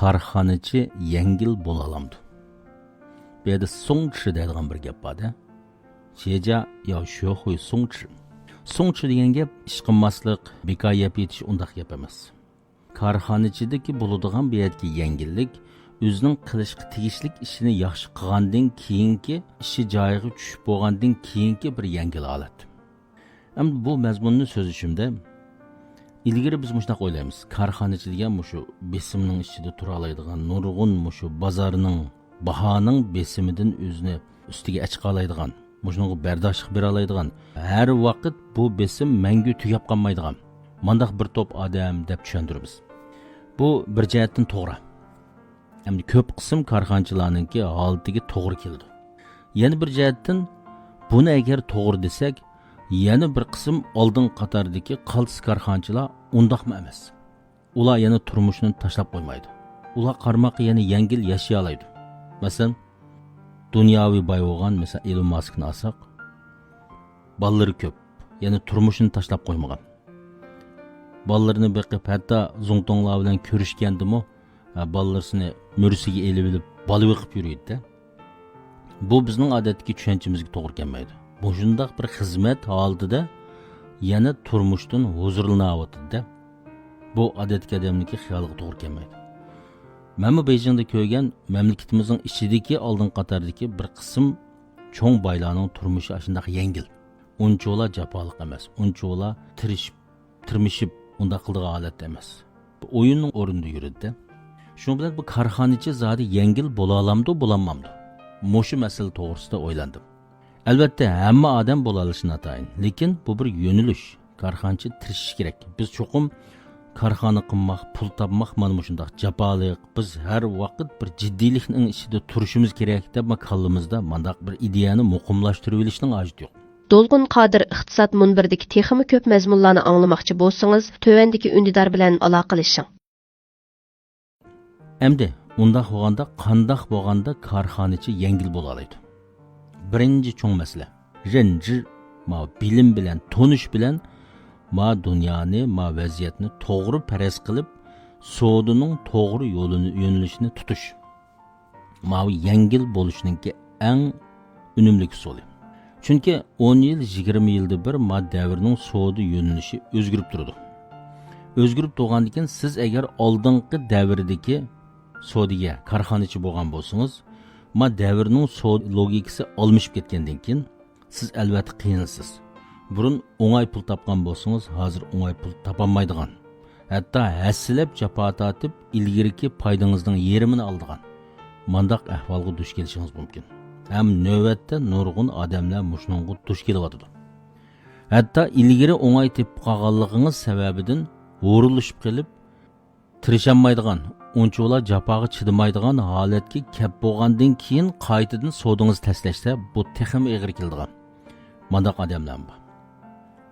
korxonachi yengil bo'la olamdi. Bu yerda songchi deydigan bir gap bor-da. Jeja yo sho'xuy songchi. Songchi degan gap ish qilmaslik, bekor yeb yetish undaq gap emas. Korxonachidagi bo'ladigan bu yerdagi yengillik o'zining qilishga tegishlik ishini yaxshi qilgandan keyingi ishi joyiga tushib bo'lgandan keyingi bir yengil holat. Endi bu mazmunni so'zishimda ilgari biz shunday o'ylaymiz. Korxonachi degan shu besimning ichida tura oladigan, nurg'un shu bozorning, bahoning besimidan o'zini ustiga chiqa oladigan, shunga bardoshlik bera oladigan, har vaqt bu besim mangu tugab qolmaydigan. Mandaq bir to'p odam deb tushundiramiz. Bu bir jihatdan to'g'ri. Endi ko'p qism korxonchilarningki holatiga to'g'ri keldi. Yana bir jihatdan buni agar to'g'ri desak, yana bir qism oldin qatardagi qaltis korxonchilar undaqmi emas. Ular yana turmushni tashlab qo'ymaydi. Ular qarmoqqa yana yengil yashay oladi. Masalan, dunyoviy boy bo'lgan, masalan, Elon Muskni olsak, bolalari ko'p, yana turmushni tashlab qo'ymagan. Ballarını beqib, hatta zongtonglar bilan ko'rishgandimi, ballarsini mursiga elib olib, bala beqib yuriydi. Bu bizning odatdagi tushunchimizga to'g'ri kelmaydi. Bu shundoq bir xizmat holatida yana turmushdan huzurlanayotdi. Bu odatga odamniki xiyoliga to'g'ri kelmaydi. Men bu Beijingda ko'rgan mamlakatimizning ichidagi oldin qatardagi bir qism cho'ng boylarning turmushi shundoq yengil. Uncholar jafoliq emas, uncholar tirmishib unda qildigan holat emas. Bu o'yinning o'rnida yuradi. Shuning bilan bu korxonachi zodi yengil bo'la olamdi, bo'lanmamdi. Mushu masala to'g'risida o'ylandim. Albatta, hamma odam bo'la olishini atayin, lekin bu bir yo'nalish. Korxonachi tirishish kerak. Biz cho'qim korxona qilmoq, pul topmoq mana shunday jafoliq, biz har vaqt bir jiddiylikning ichida turishimiz kerak deb kallimizda mandaq bir ideyani muqimlashtirib olishning hojati yo'q. Dolqun Qodir iqtisod munbiridagi texmi ko'p mazmunlarni anglamoqchi bo'lsangiz, tövendagi undidar bilan aloqalashing. Endi undaq bo'lganda qandaq bo'lganda korxonachi yengil bo'la oladi. Birinchi cho'ng masala, rinji bilim bilan, tonish bilan dunyoni, vaziyatni to'g'ri faraz qilib, savdoning to'g'ri yo'nalishini tutish. Yengil bo'lishninki eng unumli usuli. Chunki 10 yil, 20 yilda bir davrning savdo yo'nalishi o'zgarib turadi. O'zgarib turgandan keyin siz agar oldingi davrdagi savdoga korxonachi bo'lgan bo'lsangiz, davrning savdo logikasi almashib ketgandan keyin siz albatta qiyinsiz. Burun o'ng'ay pul topgan bo'lsangiz, hozir o'ng'ay pul topolmaydigan. Hatto hassilab jafo tortib, ilgiriki foydangizning yarmini oldigan. Mandaq ahvolga duch kelishingiz mumkin. Hem növbette nurgun adamlar muşnungu duş kelyapti. Hatta ilgiri oңay tepip qalğanlığınız sebebidin vuruluşup kelip tirişanmaydigan, onçolar japaga chidamaydigan holatga kep bo'lgandan keyin qaytadan sodingiz tashlashsa, bu texim eg'ir keldigan. Mandaq odamlar bor.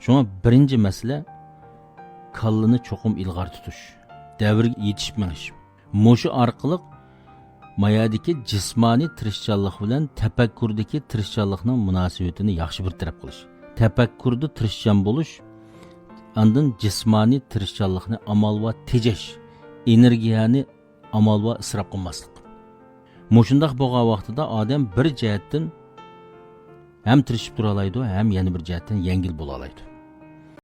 Shunga birinchi masala kallini cho'qim ilg'or tutish, davrga yetishib menish. Mushu orqali mayadagi jismoniy tirishchanlik bilan tafakkurdagi tirishchanlikning munosabatini yaxshi bir taraf qilish. Tafakkurda tirishchan bo'lish, andin jismoniy tirishchanlikni amal va tejash, energiyani amal va isrof qilmaslik. Mushundaq bo'lgan vaqtida odam bir jihatdan ham tirishib tura oladi, ham yana bir jihatdan yengil bo'la oladi.